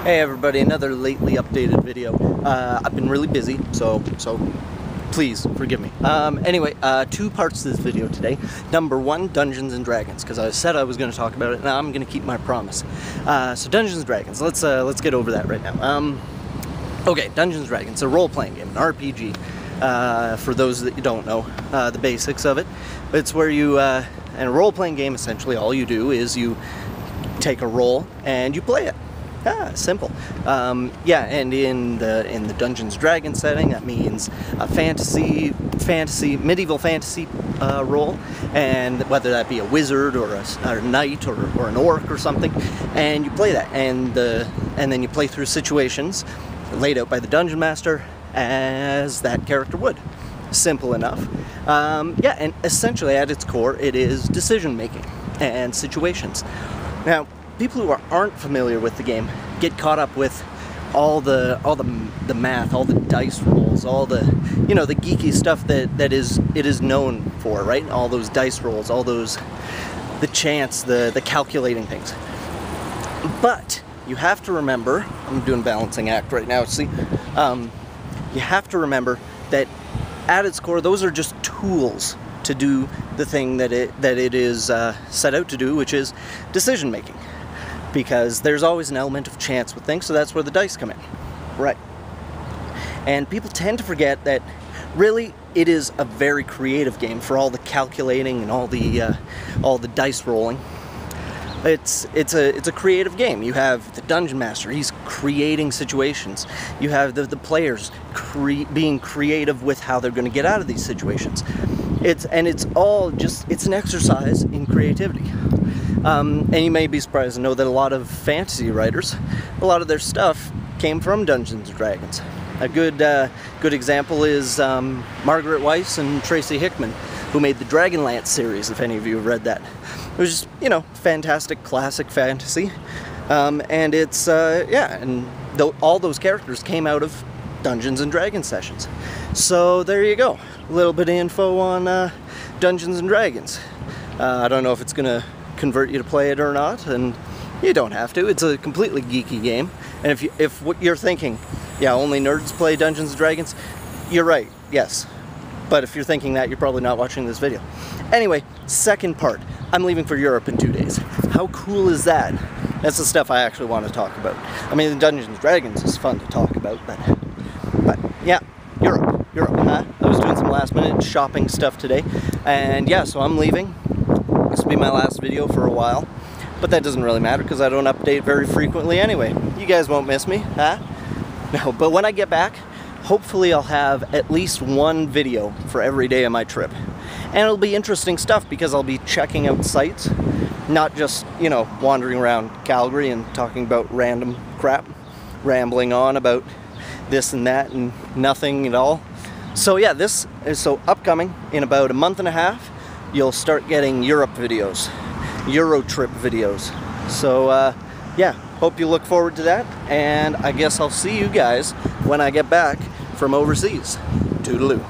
Hey everybody, another lately updated video. I've been really busy, so please forgive me. Anyway, two parts to this video today. Number one, Dungeons and Dragons, because I said I was going to talk about it, and I'm going to keep my promise. So Dungeons and Dragons, let's get over that right now. Okay, Dungeons and Dragons, a role-playing game, an RPG. For those that you don't know, the basics of it. It's where you, in a role-playing game, essentially all you do is you take a role and you play it. Simple. Yeah, and in the Dungeons & Dragons setting, that means a medieval fantasy role, and whether that be a wizard or a knight or an orc or something, and you play that, and then you play through situations laid out by the dungeon master as that character would. Simple enough. Yeah, and essentially at its core, it is decision making and situations. Now, people who aren't familiar with the game get caught up with all the math, all the dice rolls, all the the geeky stuff that it is known for, right? All those dice rolls, all those the chance, the calculating things. But you have to remember, I'm doing balancing act right now. See, you have to remember that at its core, those are just tools to do the thing that it is set out to do, which is decision making. Because there's always an element of chance with things, so that's where the dice come in. Right. And people tend to forget that really it is a very creative game for all the calculating and all the dice rolling. It's a creative game. You have the dungeon master, he's creating situations. You have the players being creative with how they're going to get out of these situations. It's an exercise in creativity. And you may be surprised to know that a lot of fantasy writers, a lot of their stuff came from Dungeons & Dragons. A good example is Margaret Weis and Tracy Hickman, who made the Dragonlance series, if any of you have read that. It was just, fantastic classic fantasy. And it's, all those characters came out of Dungeons & Dragons sessions. So there you go. A little bit of info on Dungeons & Dragons. I don't know if it's going to convert you to play it or not, and you don't have to. It's a completely geeky game, and if what you're thinking, yeah, only nerds play Dungeons & Dragons, you're right, yes. But if you're thinking that, you're probably not watching this video. Anyway, second part. I'm leaving for Europe in 2 days. How cool is that? That's the stuff I actually want to talk about. I mean, Dungeons & Dragons is fun to talk about, but yeah, Europe, huh? I was doing some last minute shopping stuff today, and yeah, so I'm leaving. This will be my last video for a while, but that doesn't really matter because I don't update very frequently anyway. You guys won't miss me, huh? No, but when I get back, hopefully I'll have at least one video for every day of my trip. And it'll be interesting stuff because I'll be checking out sites, not just, wandering around Calgary and talking about random crap, rambling on about this and that and nothing at all. So yeah, this is upcoming in about a month and a half. You'll start getting Europe videos, Euro trip videos. So yeah, hope you look forward to that, and I guess I'll see you guys when I get back from overseas. Toodaloo.